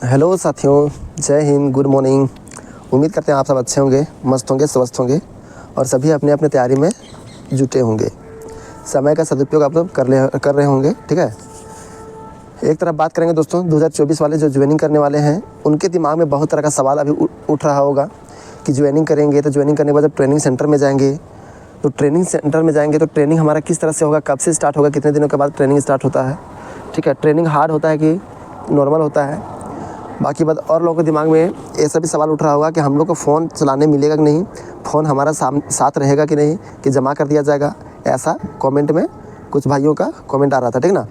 Hello साथियों, जय Hind, good morning. उम्मीद करते हैं आप सब अच्छे होंगे, मस्त होंगे, स्वस्थ होंगे और सभी अपने अपने तैयारी में जुटे होंगे। समय का सदुपयोग आप लोग कर रहे होंगे। ठीक है, एक तरफ बात करेंगे दोस्तों, 2024 वाले जो ज्वाइनिंग करने वाले हैं उनके दिमाग में बहुत तरह का सवाल अभी उठ रहा होगा कि ज्वाइनिंग करेंगे तो ज्वाइनिंग करने के बाद जब ट्रेनिंग सेंटर में जाएंगे तो ट्रेनिंग हमारा किस तरह से होगा, कब से स्टार्ट होगा, कितने दिनों के बाद ट्रेनिंग स्टार्ट होता है। ठीक है, ट्रेनिंग हार्ड होता है कि नॉर्मल होता है। बाकी बात और लोगों के दिमाग में ऐसा भी सवाल उठ रहा होगा कि हम लोग को फ़ोन चलाने मिलेगा कि नहीं, फ़ोन हमारा साथ रहेगा कि नहीं, कि जमा कर दिया जाएगा। ऐसा कमेंट में कुछ भाइयों का कमेंट आ रहा था। ठीक ना,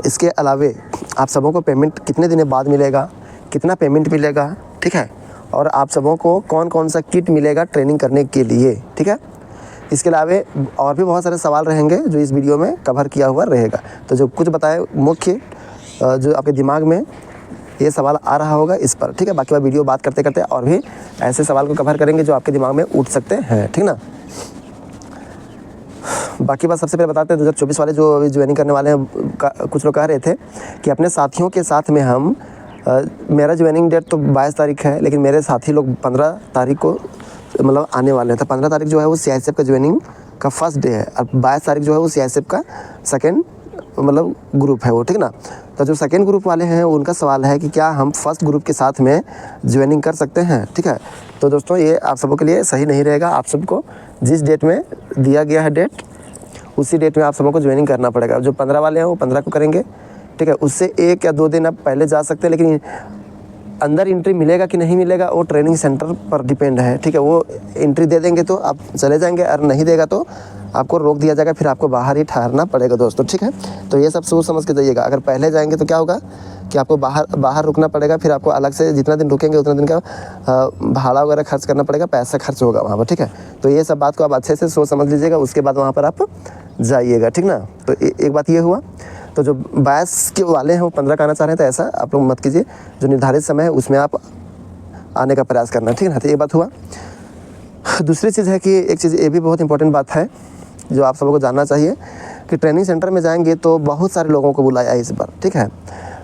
इसके अलावे आप सबों को पेमेंट कितने दिन बाद मिलेगा, कितना पेमेंट मिलेगा, ठीक है, और आप सबों को कौन कौन सा किट मिलेगा ट्रेनिंग करने के लिए। ठीक है, इसके अलावे और भी बहुत सारे सवाल रहेंगे जो इस वीडियो में कवर किया हुआ रहेगा। तो जो कुछ बताए मुख्य जो आपके दिमाग में ये सवाल आ रहा होगा इस पर। ठीक है, बाकी बात वीडियो बात करते करते और भी ऐसे सवाल को कवर करेंगे जो आपके दिमाग में उठ सकते हैं। ठीक ना, बाकी बात सबसे पहले बताते हैं 2024 वाले जो अभी ज्वाइनिंग करने वाले हैं, कुछ लोग कह रहे थे कि अपने साथियों के साथ में हम मेरा ज्वाइनिंग डेट तो 22 तारीख है, लेकिन मेरे साथी लोग 15 तारीख को मतलब आने वाले हैं। तो 15 तारीख जो है वो CISF का ज्वाइनिंग का फर्स्ट डे है और 22 तारीख जो है वो CISF का सेकेंड मतलब ग्रुप है वो। ठीक ना, तो जो सेकेंड ग्रुप वाले हैं उनका सवाल है कि क्या हम फर्स्ट ग्रुप के साथ में ज्वाइनिंग कर सकते हैं। ठीक है, तो दोस्तों ये आप सबों के लिए सही नहीं रहेगा। आप सबको जिस डेट में दिया गया है डेट, उसी डेट में आप सबों को ज्वाइनिंग करना पड़ेगा। जो 15 वाले हैं वो 15 को करेंगे। ठीक है, उससे 1 या 2 दिन आप पहले जा सकते हैं, लेकिन अंदर एंट्री मिलेगा कि नहीं मिलेगा वो ट्रेनिंग सेंटर पर डिपेंड है। ठीक है, वो एंट्री दे देंगे तो आप चले जाएंगे और नहीं देगा तो आपको रोक दिया जाएगा, फिर आपको बाहर ही ठहरना पड़ेगा दोस्तों। ठीक है, तो ये सब सोच समझ के जाइएगा। अगर पहले जाएंगे तो क्या होगा कि आपको बाहर रुकना पड़ेगा, फिर आपको अलग से जितना दिन रुकेंगे उतना दिन का भाड़ा वगैरह खर्च करना पड़ेगा, पैसा खर्च होगा वहाँ पर। ठीक है, तो ये सब बात को आप अच्छे से सोच समझ लीजिएगा, उसके बाद वहाँ पर आप जाइएगा। ठीक ना, तो एक बात ये हुआ। तो जो 22 के वाले हैं वो 15 का आना चाह रहे हैं, तो ऐसा आप लोग मत कीजिए। जो निर्धारित समय है उसमें आप आने का प्रयास करना। ठीक है ना, तो ये बात हुआ। दूसरी चीज़ है कि एक चीज़ ये भी बहुत इंपॉर्टेंट बात है जो आप सबको जानना चाहिए कि ट्रेनिंग सेंटर में जाएंगे तो बहुत सारे लोगों को बुलाया है इस बार। ठीक है,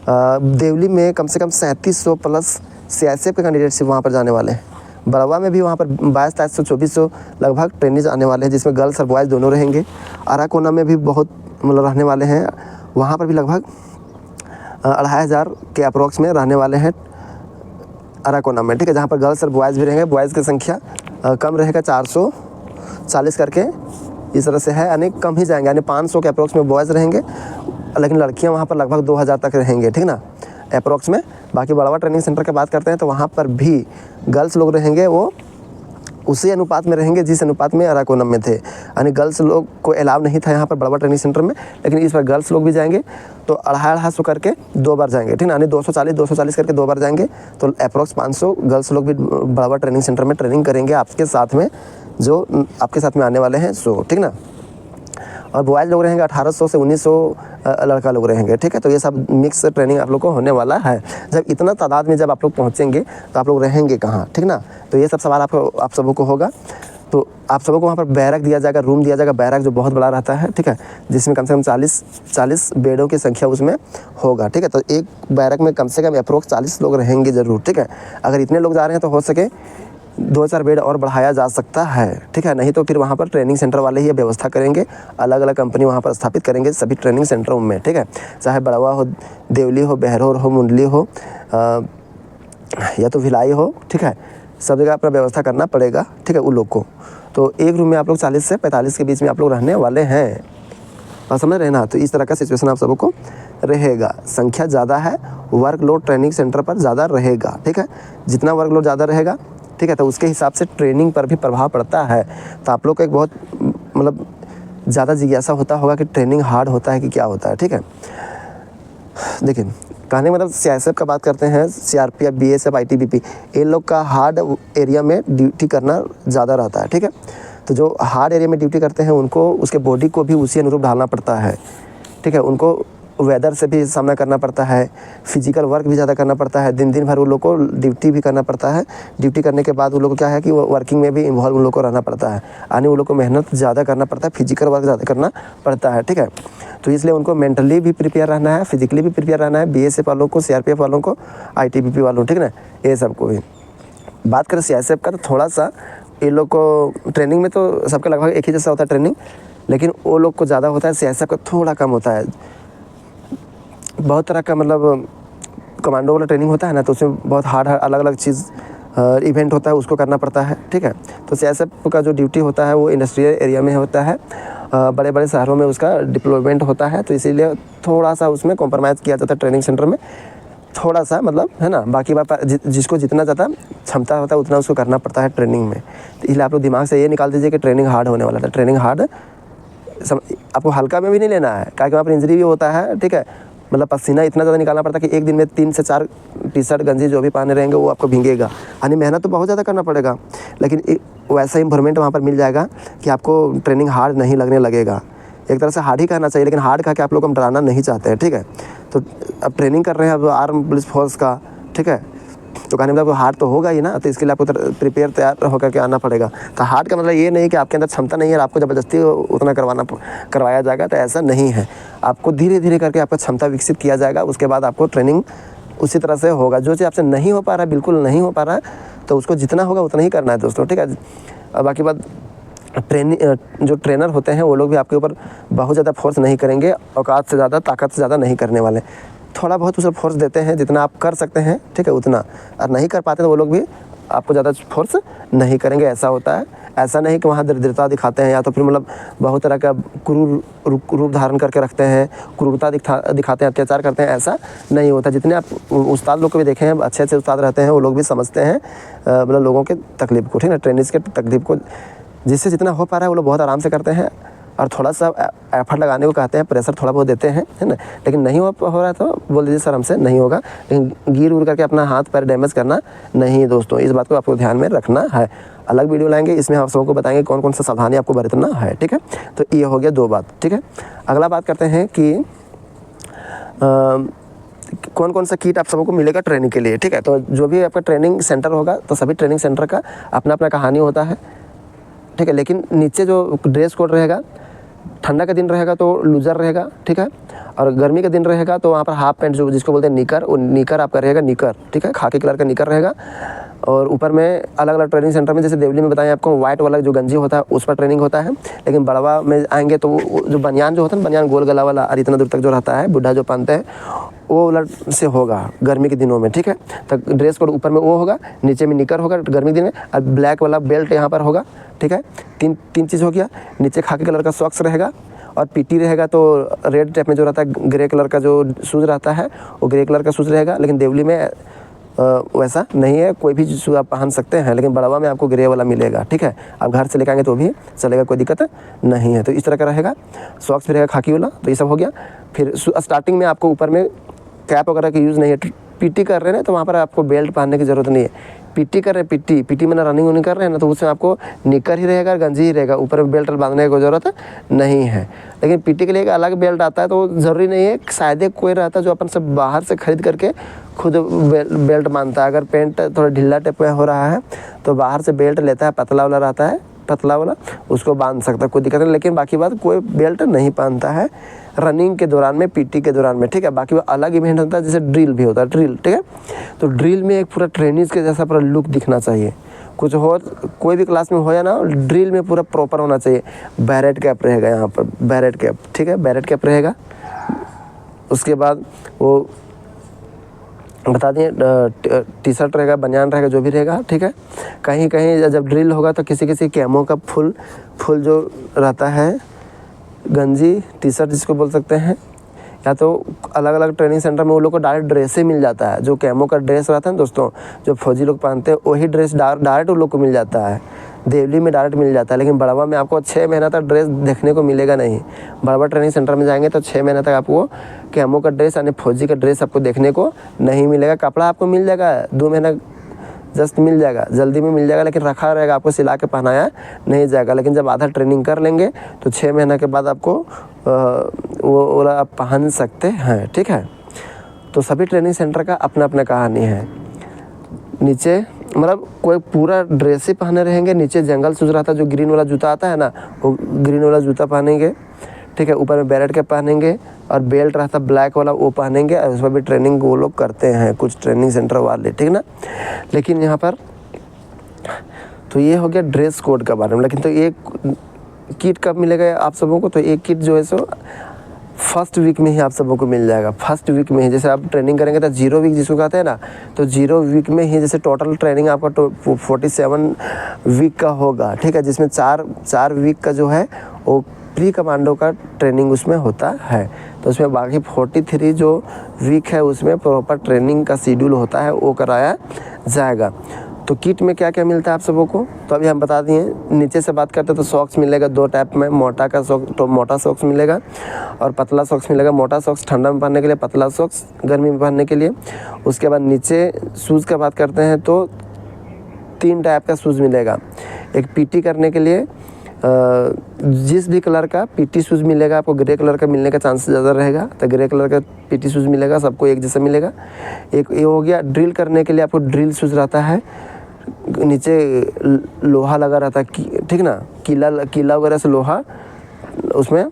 देवली में कम से कम 3700 प्लस CISF के कैंडिडेट्स वहाँ पर जाने वाले हैं। बड़वा में भी वहाँ पर 2200 2400 लगभग ट्रेनिंग आने वाले हैं, जिसमें गर्ल्स और बॉयज़ दोनों रहेंगे। अराकोना में भी बहुत मतलब रहने वाले हैं, वहाँ पर भी लगभग 2500 के अप्रोक्स में रहने वाले हैं अराकोना में। ठीक है, जहाँ पर गर्ल्स और बॉयज़ भी रहेंगे। बॉयज़ की संख्या कम रहेगा, 440 करके इस तरह से है, यानी कम ही जाएंगे, यानी 500 के अप्रोक्स में बॉयज़ रहेंगे, लेकिन लड़कियां वहाँ पर लगभग 2000 तक रहेंगे। ठीक ना, अप्रोक्स में। बाकी बड़वा ट्रेनिंग सेंटर की बात करते हैं तो वहाँ पर भी गर्ल्स लोग रहेंगे, वो उसी अनुपात में रहेंगे जिस अनुपात में अराकोनम में थे, यानी गर्ल्स लोग को अलाउ नहीं था यहाँ पर बड़वा ट्रेनिंग सेंटर में, लेकिन इस बार गर्ल्स लोग भी जाएंगे तो 250 करके 2 बार जाएंगे। ठीक ना, यानी 240 करके 2 बार जाएंगे, तो अप्रोक्स 500 गर्ल्स लोग भी बड़वा ट्रेनिंग सेंटर में ट्रेनिंग करेंगे आपके साथ में, जो आपके साथ में आने वाले हैं। सो ठीक ना, और बॉयज़ लोग रहेंगे 1800 से 1900 लड़का लोग रहेंगे। ठीक है, तो ये सब मिक्स ट्रेनिंग आप लोग को होने वाला है। जब इतना तादाद में जब आप लोग पहुँचेंगे तो आप लोग रहेंगे कहाँ। ठीक ना, तो ये सब सवाल आप सबों को होगा। तो आप सबों को वहाँ पर बैरक दिया जाएगा, रूम दिया जाएगा, बैरक जो बहुत बड़ा रहता है। ठीक है, जिसमें कम से कम 40 बेडों की संख्या उसमें होगा। ठीक है, तो एक बैरक में कम से कम अप्रोक्स 40 लोग रहेंगे ज़रूर। ठीक है, अगर इतने लोग जा रहे हैं तो हो सके 2-4 बेड और बढ़ाया जा सकता है। ठीक है, नहीं तो फिर वहाँ पर ट्रेनिंग सेंटर वाले ही व्यवस्था करेंगे, अलग अलग कंपनी वहाँ पर स्थापित करेंगे सभी ट्रेनिंग सेंटरों में। ठीक है, चाहे बड़वा हो, देवली हो, बहरोर हो, मुंडली हो या तो भिलाई हो। ठीक है, सब जगह अपना व्यवस्था करना पड़ेगा। ठीक है, उन लोग को तो एक रूम में आप लोग 40 से 45 के बीच में आप लोग रहने वाले हैं, और समझ रहे ना। तो इस तरह का सिचुएशन आप सबको रहेगा। संख्या ज़्यादा है, वर्कलोड ट्रेनिंग सेंटर पर ज़्यादा रहेगा। ठीक है, जितना वर्कलोड ज़्यादा रहेगा, ठीक है, तो उसके हिसाब से ट्रेनिंग पर भी प्रभाव पड़ता है। तो आप लोग को एक बहुत मतलब ज़्यादा जिज्ञासा होता होगा कि ट्रेनिंग हार्ड होता है कि क्या होता है। ठीक है, देखिए कहने मतलब CISF का बात करते हैं, CRPF, BSF, ITBP, इन लोग का हार्ड एरिया में ड्यूटी करना ज़्यादा रहता है। ठीक है, तो जो हार्ड एरिया में ड्यूटी करते हैं उनको उसके बॉडी को भी उसी अनुरूप ढालना पड़ता है। ठीक है, उनको वेदर से भी सामना करना पड़ता है, फिजिकल वर्क भी ज़्यादा करना पड़ता है, दिन भर उन लोग को ड्यूटी भी करना पड़ता है। ड्यूटी करने के बाद उन लोग को क्या है कि वो वर्किंग में भी इन्वॉल्व उन लोग को रहना पड़ता है, यानी उन लोग को मेहनत ज़्यादा करना पड़ता है, फिजिकल वर्क ज़्यादा करना पड़ता है, ठीक है। तो इसलिए उनको मेंटली भी प्रिपेयर रहना है, फिजिकली भी प्रिपेयर रहना है, BSF वालों को, CRPF वालों को, ITBP वालों, ठीक है ना, ये सबको भी। बात करें CISF का, तो थोड़ा सा ये लोग को ट्रेनिंग में तो सबका लगभग एक ही जैसा होता है ट्रेनिंग, लेकिन वो लोग को ज़्यादा होता है, CISF का थोड़ा कम होता है। बहुत तरह का मतलब कमांडो वाला ट्रेनिंग होता है ना, तो उसमें बहुत हार्ड अलग अलग चीज़ इवेंट होता है, उसको करना पड़ता है, ठीक है। तो CISF का जो ड्यूटी होता है वो इंडस्ट्रियल एरिया में होता है, बड़े बड़े शहरों में उसका डिप्लॉयमेंट होता है, तो इसीलिए थोड़ा सा उसमें कॉम्प्रोमाइज़ किया जाता है ट्रेनिंग सेंटर में, थोड़ा सा मतलब, है ना। बाकी बात जिसको जितना ज़्यादा क्षमता होता है उतना उसको करना पड़ता है ट्रेनिंग में। तो इसलिए आप लोग दिमाग से ये निकाल दीजिए कि ट्रेनिंग हार्ड होने वाला था। ट्रेनिंग हार्ड आपको हल्का में भी नहीं लेना है, क्योंकि वहाँ पर इंजरी भी होता है, ठीक है। मतलब पसीना इतना ज़्यादा निकालना पड़ता है कि एक दिन में 3 से 4 टी-शर्ट गंजी जो भी पहने रहेंगे वो आपको भीगेगा, यानी मेहनत तो बहुत ज़्यादा करना पड़ेगा, लेकिन वैसा इम्प्रूवमेंट वहाँ पर मिल जाएगा कि आपको ट्रेनिंग हार्ड नहीं लगने लगेगा। एक तरह से हार्ड ही कहना चाहिए, लेकिन हार्ड कह के आप लोग को हम डराना नहीं चाहते हैं, ठीक है। तो अब ट्रेनिंग कर रहे हैं अब आर्म पुलिस फोर्स का, ठीक है, तो कहने मतलब हार्ड तो होगा ही ना, तो इसके लिए आपको प्रिपेयर तैयार होकर के आना पड़ेगा। तो हार्ड का मतलब ये नहीं कि आपके अंदर क्षमता नहीं है और आपको ज़बरदस्ती उतना करवाया जाएगा, तो ऐसा नहीं है। आपको धीरे धीरे करके आपका क्षमता विकसित किया जाएगा, उसके बाद आपको ट्रेनिंग उसी तरह से होगा। जो चीज़ आपसे नहीं हो पा रहा है, बिल्कुल नहीं हो पा रहा है, तो उसको जितना होगा उतना ही करना है दोस्तों, ठीक है। बाकी बात जो ट्रेनर होते हैं वो लोग भी आपके ऊपर बहुत ज़्यादा फोर्स नहीं करेंगे, औकात से ज़्यादा, ताकत से ज़्यादा नहीं करने वाले, थोड़ा बहुत उसे फोर्स देते हैं जितना आप कर सकते हैं, ठीक है, उतना। और नहीं कर पाते तो वो लोग भी आपको ज़्यादा फोर्स नहीं करेंगे, ऐसा होता है। ऐसा नहीं कि वहाँ दरिद्रता दिखाते हैं या तो फिर मतलब बहुत तरह का क्रूर रूप धारण करके रखते हैं, क्रूरता दिखाते हैं, अत्याचार करते हैं, ऐसा नहीं होता। जितने आप उस्ताद लोग को भी देखे हैं, अच्छे अच्छे उस्ताद रहते हैं, वो लोग भी समझते हैं मतलब लोगों के तकलीफ को, ठीक है, ट्रेनिंग्स के तकलीफ को। जिससे जितना हो पा रहा है वो लोग बहुत आराम से करते हैं और थोड़ा सा एफर्ट लगाने को कहते हैं, प्रेशर थोड़ा बहुत देते हैं, है ना। लेकिन नहीं हो रहा है तो बोल दीजिए सर हमसे नहीं होगा, लेकिन गिर उड़ करके अपना हाथ पैर डैमेज करना नहीं है दोस्तों, इस बात को आपको ध्यान में रखना है। अलग वीडियो लाएंगे, इसमें आप सबको बताएंगे कौन कौन सा सावधानी आपको बरतना है, ठीक है। तो ये हो गया 2 बात, ठीक है। अगला बात करते हैं कि कौन कौन सा किट आप सबको मिलेगा ट्रेनिंग के लिए, ठीक है। तो जो भी आपका ट्रेनिंग सेंटर होगा, तो सभी ट्रेनिंग सेंटर का अपना अपना कहानी होता है, ठीक है। लेकिन नीचे जो ड्रेस कोड रहेगा, ठंडा का दिन रहेगा तो लूज़र रहेगा, ठीक है, और गर्मी का दिन रहेगा तो वहाँ पर हाफ पैंट जो जिसको बोलते हैं निकर, वो निकर आपका रहेगा, निकर, ठीक है, खाकी कलर का निकर रहेगा। और ऊपर में अलग अलग ट्रेनिंग सेंटर में, जैसे देवली में बताएं आपको, वाइट वाला जो गंजी होता है उस पर ट्रेनिंग होता है। लेकिन बड़वा में आएंगे तो जो बनियान जो होता है ना, बनियान गोल गला वाला और इतना दूर तक जो रहता है, बुढ़ा जो पहनते हैं, वो वाला से होगा गर्मी के दिनों में, ठीक है। तो ड्रेस कोड ऊपर में वो होगा, नीचे में निकर होगा गर्मी के दिन में, और ब्लैक वाला बेल्ट यहाँ पर होगा, ठीक है। तीन चीज़ हो गया। नीचे खाकी कलर का सॉक्स रहेगा और पीटी रहेगा, तो रेड टाइप में जो रहता है ग्रे कलर का जो शूज़ रहता है वो ग्रे कलर का शूज़ रहेगा। लेकिन देवली में वैसा नहीं है, कोई भी शूज़ आप पहन सकते हैं, लेकिन बड़वा में आपको ग्रे वाला मिलेगा, ठीक है। आप घर से लेकर आएंगे तो भी चलेगा, कोई दिक्कत नहीं है। तो इस तरह का रहेगा, सॉक्स भी रहेगा खाकी वाला। तो ये सब हो गया। फिर स्टार्टिंग में आपको ऊपर में कैप वगैरह की यूज़ नहीं है। पीटी कर रहे हैं तो वहाँ पर आपको बेल्ट पहनने की ज़रूरत नहीं है। पीटी कर रहे हैं, पीटी में रनिंग वनिंग कर रहे हैं ना, तो उसमें आपको निकर ही रहेगा, गंजी ही रहेगा, ऊपर में बेल्ट बांधने की ज़रूरत नहीं है। लेकिन पीटी के लिए एक अलग बेल्ट आता है, तो ज़रूरी नहीं है, शायद कोई रहता है जो अपन से बाहर से ख़रीद करके खुद बेल्ट बांधता है। अगर पेंट थोड़ा ढीला टाइप में हो रहा है तो बाहर से बेल्ट लेता है, पतला वाला रहता है, पतला वाला, उसको बांध सकता है, कोई दिक्कत नहीं। लेकिन बाकी बात कोई बेल्ट नहीं पहनता है रनिंग के दौरान में, पीटी के दौरान में, ठीक है। बाकी वो अलग इवेंट होता है, जैसे ड्रिल भी होता है, ड्रिल, ठीक है। तो ड्रिल में एक पूरा ट्रेनिंग के जैसा पूरा लुक दिखना चाहिए। कुछ हो, कोई भी क्लास में हो या ना, ड्रिल में पूरा प्रॉपर होना चाहिए। बैरेट कैप रहेगा यहाँ पर, बैरेट कैप, ठीक है, बैरेट कैप रहेगा। उसके बाद वो बता दिए टी शर्ट रहेगा, बनियान रहेगा, जो भी रहेगा, ठीक है। कहीं कहीं जब ड्रिल होगा तो किसी किसी कैमो का फुल जो रहता है, गंजी टी शर्ट जिसको बोल सकते हैं, या तो अलग अलग ट्रेनिंग सेंटर में वो लोग को डायरेक्ट ड्रेस ही मिल जाता है। जो कैमो का ड्रेस रहता है ना दोस्तों, जो फौजी लोग पहनते हैं, वही ड्रेस डायरेक्ट उन लोग को मिल जाता है। देवली में डायरेक्ट मिल जाता है, लेकिन बड़वा में आपको 6 महीना तक ड्रेस देखने को मिलेगा नहीं। बड़वा ट्रेनिंग सेंटर में जाएंगे तो 6 महीना तक आपको कैमो का ड्रेस यानी फौजी का ड्रेस आपको देखने को नहीं मिलेगा। कपड़ा आपको मिल जाएगा 2 महीना जस्ट मिल जाएगा, जल्दी में मिल जाएगा, लेकिन रखा रहेगा, आपको सिला के पहनाया नहीं जाएगा। लेकिन जब आधा ट्रेनिंग कर लेंगे तो 6 महीने के बाद आपको वो वाला आप पहन सकते हैं, ठीक है। तो सभी ट्रेनिंग सेंटर का अपना अपना कहानी है। नीचे मतलब कोई पूरा ड्रेस ही पहने रहेंगे, नीचे जंगल शूज रहता है, जो ग्रीन वाला जूता आता है ना, वो ग्रीन वाला जूता पहनेंगे, ठीक है। ऊपर में बैरेट कैप पहनेंगे और बेल्ट रहता है ब्लैक वाला, वो पहनेंगे। और उसमें भी ट्रेनिंग वो लोग करते हैं कुछ ट्रेनिंग सेंटर वाले, ठीक ना। लेकिन यहाँ पर तो ये हो गया ड्रेस कोड के बारे में। लेकिन तो एक किट कब मिलेगा आप सबों को? तो एक किट जो है सो फर्स्ट वीक में ही आप सबों को मिल जाएगा। फर्स्ट वीक में ही, जैसे आप ट्रेनिंग करेंगे तो 0 वीक जिसको कहते हैं ना, तो 0 वीक में ही जैसे टोटल ट्रेनिंग आपका 47 वीक का होगा, ठीक है। जिसमें 4 वीक का जो है वो प्री कमांडो का ट्रेनिंग उसमें होता है। तो उसमें बाकी 43 जो वीक है उसमें प्रॉपर ट्रेनिंग का शेड्यूल होता है, वो कराया जाएगा। तो किट में क्या क्या मिलता है आप सबों को, तो अभी हम बता दिए। नीचे से बात करते हैं तो सॉक्स मिलेगा 2 टाइप में, मोटा का सॉक्स, तो मोटा सॉक्स मिलेगा और पतला सॉक्स मिलेगा। मोटा सॉक्स ठंडा में पहनने के लिए, पतला सॉक्स गर्मी में पहनने के लिए। उसके बाद नीचे शूज़ का बात करते हैं तो 3 टाइप का शूज़ मिलेगा। एक पीटी करने के लिए जिस भी कलर का पीटी शूज़ मिलेगा आपको, ग्रे कलर का मिलने का चांसेस ज़्यादा रहेगा, तो ग्रे कलर का पीटी शूज़ मिलेगा, सबको एक जैसा मिलेगा। एक ये हो गया ड्रिल करने के लिए, आपको ड्रिल शूज़ रहता है, नीचे लोहा लगा रहता है, ठीक ना, कीला वगैरह से लोहा, उसमें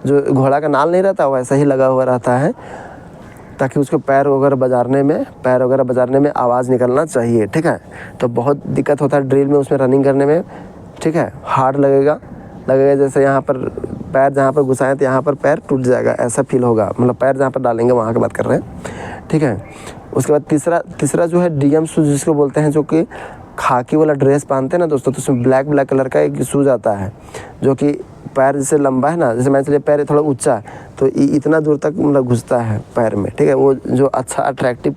जो घोड़ा का नाल नहीं रहता वैसा ही लगा हुआ रहता है, ताकि उसको पैर वगैरह बजाने में आवाज़ निकलना चाहिए, ठीक है। तो बहुत दिक्कत होता है ड्रिल में, उसमें रनिंग करने में, ठीक है। हार्ड लगेगा जैसे यहाँ पर पैर जहाँ पर घुसाएं तो यहाँ पर पैर टूट जाएगा, ऐसा फील होगा। मतलब पैर जहाँ पर डालेंगे वहाँ की बात कर रहे हैं, ठीक है। उसके बाद तीसरा जो है डीएम शूज़ जिसको बोलते हैं, जो कि खाकी वाला ड्रेस पहनते हैं ना दोस्तों, तो उसमें ब्लैक कलर का एक शूज़ आता है, जो कि पैर जैसे लंबा है ना, जैसे मान चलिए पैर थोड़ा ऊंचा है तो इतना दूर तक मतलब घुसता है पैर में, ठीक है। वो जो अच्छा अट्रैक्ट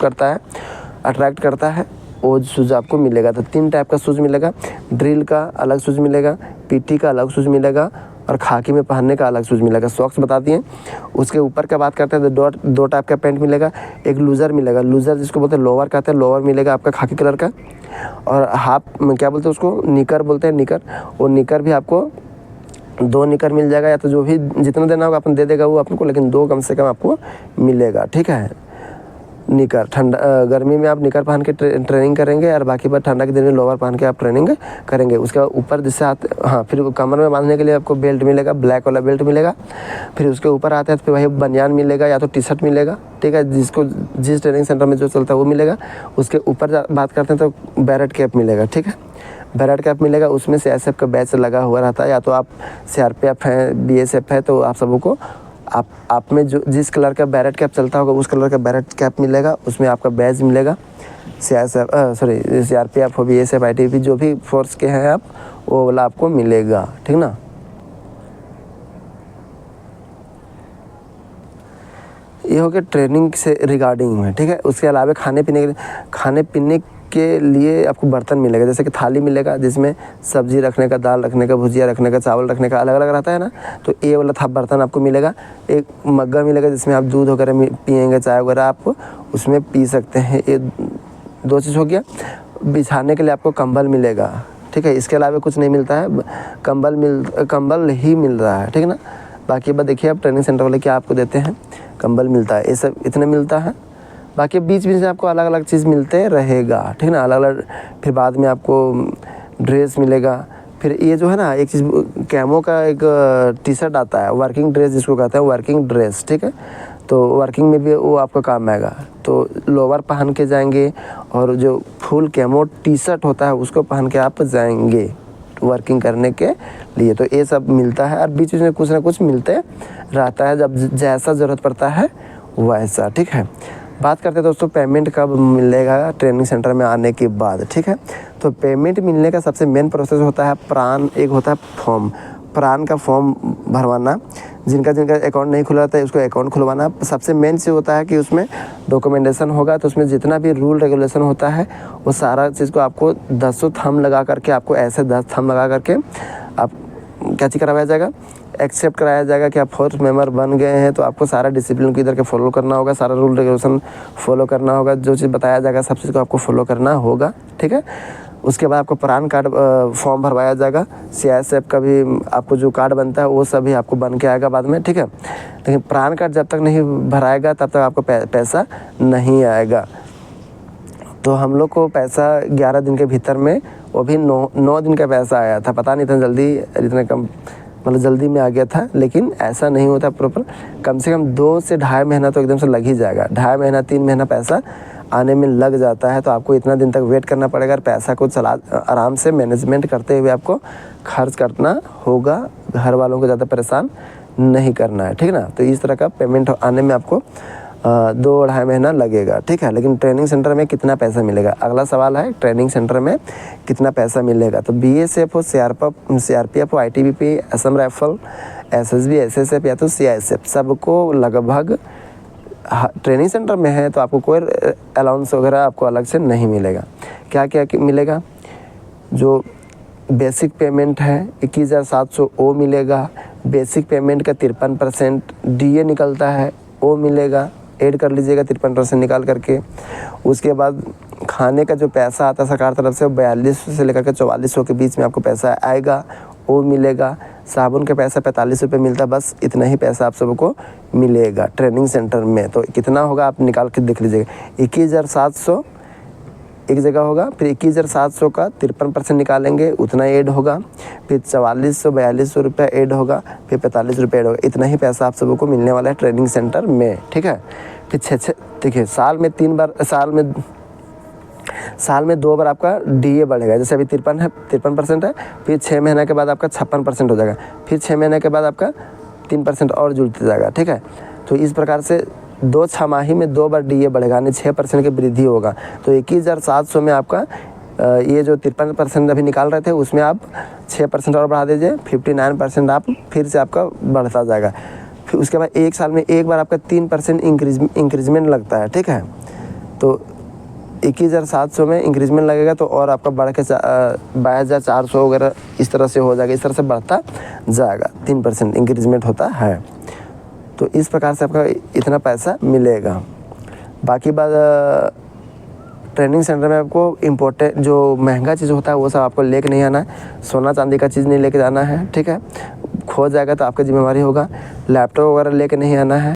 करता है वो शूज़ आपको मिलेगा। तो 3 टाइप का शूज़ मिलेगा, ड्रिल का अलग शूज़ मिलेगा, पीटी का अलग शूज़ मिलेगा और खाकी में पहनने का अलग शूज़ मिलेगा। सॉक्स बता दिए। उसके ऊपर का बात करते हैं तो 2 टाइप का पैंट मिलेगा। एक लूज़र मिलेगा, लूज़र जिसको बोलते हैं लोअर कहते हैं, लोअर मिलेगा आपका खाकी कलर का। और हाफ क्या बोलते हैं उसको, निकर बोलते हैं, निकर। वो निकर भी आपको 2 निकर मिल जाएगा, या तो जो भी जितना देना होगा अपन दे देगा वो आपको, लेकिन 2 कम से कम आपको मिलेगा, ठीक है। निकर ठंडा गर्मी में आप निकर पहन के ट्रेनिंग करेंगे, और बाकी बार ठंडा के दिन में लोअर पहन के आप ट्रेनिंग करेंगे। उसके ऊपर जिससे फिर कमर में बांधने के लिए आपको बेल्ट मिलेगा, ब्लैक वाला बेल्ट मिलेगा। फिर उसके ऊपर आते हैं तो फिर वही बनियान मिलेगा या तो टी शर्ट मिलेगा, ठीक है, जिस ट्रेनिंग सेंटर में जो चलता है वो मिलेगा। उसके ऊपर बात करते हैं तो बैरेट कैप मिलेगा, ठीक है, बैरेट कैप मिलेगा। उसमें CSF का बैच लगा हुआ रहता है, या तो आप CRPF हैं, BSF है, तो आप सबों को आप में जो जिस कलर का बैरेट कैप चलता होगा उस कलर का बैरेट कैप मिलेगा, उसमें आपका बैज मिलेगा। CRPF हो, BSF, ITBP जो भी फोर्स के हैं आप, वो वाला आपको मिलेगा, ठीक ना। ये हो गया ट्रेनिंग से रिगार्डिंग में, ठीक है। उसके अलावा खाने पीने के लिए आपको बर्तन मिलेगा, जैसे कि थाली मिलेगा जिसमें सब्जी रखने का, दाल रखने का, भुजिया रखने का, चावल रखने का अलग अलग रहता है ना, तो ये वाला था बर्तन आपको मिलेगा। एक मग्गा मिलेगा जिसमें आप दूध वगैरह पिएंगे, चाय वगैरह आप उसमें पी सकते हैं। ये 2 चीज़ हो गया। बिछाने के लिए आपको कंबल मिलेगा, ठीक है। इसके अलावा कुछ नहीं मिलता है, कंबल ही मिल रहा है, ठीक है ना। बाकी बात देखिए आप ट्रेनिंग सेंटर वाले क्या आपको देते हैं, कंबल मिलता है, ये सब इतने मिलता है। बाकी बीच से आपको अलग अलग चीज़ मिलते रहेगा, ठीक ना, अलग अलग। फिर बाद में आपको ड्रेस मिलेगा। फिर ये जो है ना एक चीज़ कैमो का एक टी शर्ट आता है, वर्किंग ड्रेस जिसको कहते हैं, वर्किंग ड्रेस, ठीक है। तो वर्किंग में भी वो आपका काम आएगा। तो लोअर पहन के जाएंगे और जो फुल कैमो टी शर्ट होता है उसको पहन के आप जाएंगे वर्किंग करने के लिए। तो ये सब मिलता है और बीच में कुछ ना कुछ मिलते रहता है, जब जैसा ज़रूरत पड़ता है वैसा, ठीक है। बात करते हैं दोस्तों पेमेंट कब मिलेगा ट्रेनिंग सेंटर में आने के बाद, ठीक है। तो पेमेंट मिलने का सबसे मेन प्रोसेस होता है प्राण, एक होता है फॉर्म, प्राण का फॉर्म भरवाना। जिनका अकाउंट नहीं खुला रहता है उसको अकाउंट खुलवाना। सबसे मेन चीज़ होता है कि उसमें डॉक्यूमेंटेशन होगा, तो उसमें जितना भी रूल रेगुलेशन होता है वो सारा चीज़ को आपको 10 थंब लगा करके, आपको ऐसे 10 थंब लगा करके आप क्या चीज़ करवाया जाएगा, एक्सेप्ट कराया जाएगा कि आप फोर्स मेंबर बन गए हैं, तो आपको सारा डिसिप्लिन को इधर के फॉलो करना होगा, सारा रूल रेगुलेशन फॉलो करना होगा, जो चीज़ बताया जाएगा सब चीज़ को आपको फॉलो करना होगा, ठीक है। उसके बाद आपको पैन कार्ड फॉर्म भरवाया जाएगा, CISF का भी आपको जो कार्ड बनता है वो सभी आपको बन के आएगा बाद में, ठीक है। लेकिन पैन कार्ड जब तक नहीं भराएगा तब तक आपको पैसा नहीं आएगा। तो हम लोग को पैसा 11 दिन के भीतर में, वो भी 9 दिन का पैसा आया था। पता नहीं था जल्दी इतने कम, मतलब जल्दी में आ गया था, लेकिन ऐसा नहीं होता प्रॉपर। कम से कम 2 से ढाई महीना तो एकदम से लग ही जाएगा, 2.5 महीना 3 महीना पैसा आने में लग जाता है। तो आपको इतना दिन तक वेट करना पड़ेगा और पैसा को आराम से मैनेजमेंट करते हुए आपको खर्च करना होगा, घर वालों को ज़्यादा परेशान नहीं करना है, ठीक है ना। तो इस तरह का पेमेंट आने में आपको 2-2.5 महीना लगेगा, ठीक है। लेकिन ट्रेनिंग सेंटर में कितना पैसा मिलेगा, अगला सवाल है, ट्रेनिंग सेंटर में कितना पैसा मिलेगा। तो BSF हो, CRPF हो, ITBP, Assam rifle, SSB, SSF या तो CISF, सबको लगभग ट्रेनिंग सेंटर में है तो आपको कोई अलाउंस वगैरह आपको अलग से नहीं मिलेगा। क्या क्या मिलेगा, जो बेसिक पेमेंट है 21,700 वो मिलेगा, बेसिक पेमेंट का 53% DA निकलता है वो मिलेगा, ऐड कर लीजिएगा 53% निकाल करके। उसके बाद खाने का जो पैसा आता है सरकार तरफ से, 4200 से लेकर के 4400 के बीच में आपको पैसा आएगा, वो मिलेगा। साबुन का पैसा 45 रुपये मिलता है, बस इतना ही पैसा आप सबको मिलेगा ट्रेनिंग सेंटर में। तो कितना होगा आप निकाल के देख लीजिएगा, 21,700 एक जगह होगा, फिर 21,700 का 53% निकालेंगे, उतना ऐड होगा, फिर 4400-4200 रुपये ऐड होगा, फिर 45 रुपये ऐड होगा। इतना ही पैसा आप सबको मिलने वाला है ट्रेनिंग सेंटर में, ठीक है। फिर 6 देखिए साल में 3 बार, साल में 2 बार आपका DA बढ़ेगा। जैसे अभी 53% है, फिर 6 महीने के बाद आपका 56% हो जाएगा, फिर 6 महीने के बाद आपका 3% और जुड़ते जाएगा, ठीक है। तो इस प्रकार से 2 छमाही में 2 बार DA बढ़ेगा, यानी 6% की वृद्धि होगा। तो 21,700 में आपका ये जो 53% अभी निकाल रहे थे उसमें आप 6% और बढ़ा दीजिए, 59% आप फिर से आपका बढ़ता जाएगा। फिर उसके बाद 1 साल में 1 बार आपका 3% इंक्रीजमेंट लगता है, ठीक है। तो 21,700 में इंक्रीजमेंट लगेगा तो और आपका बढ़ के 22,400 वगैरह इस तरह से हो जाएगा, इस तरह से बढ़ता जाएगा, 3% इंक्रीजमेंट होता है। तो इस प्रकार से आपका इतना पैसा मिलेगा। बाकी बात ट्रेनिंग सेंटर में आपको इम्पोर्टेंट जो महंगा चीज़ होता है वो सब आपको लेके नहीं आना है, सोना चांदी का चीज़ नहीं लेके जाना है, ठीक है। खो जाएगा तो आपकी जिम्मेवारी होगा। लैपटॉप वगैरह लेके नहीं आना है।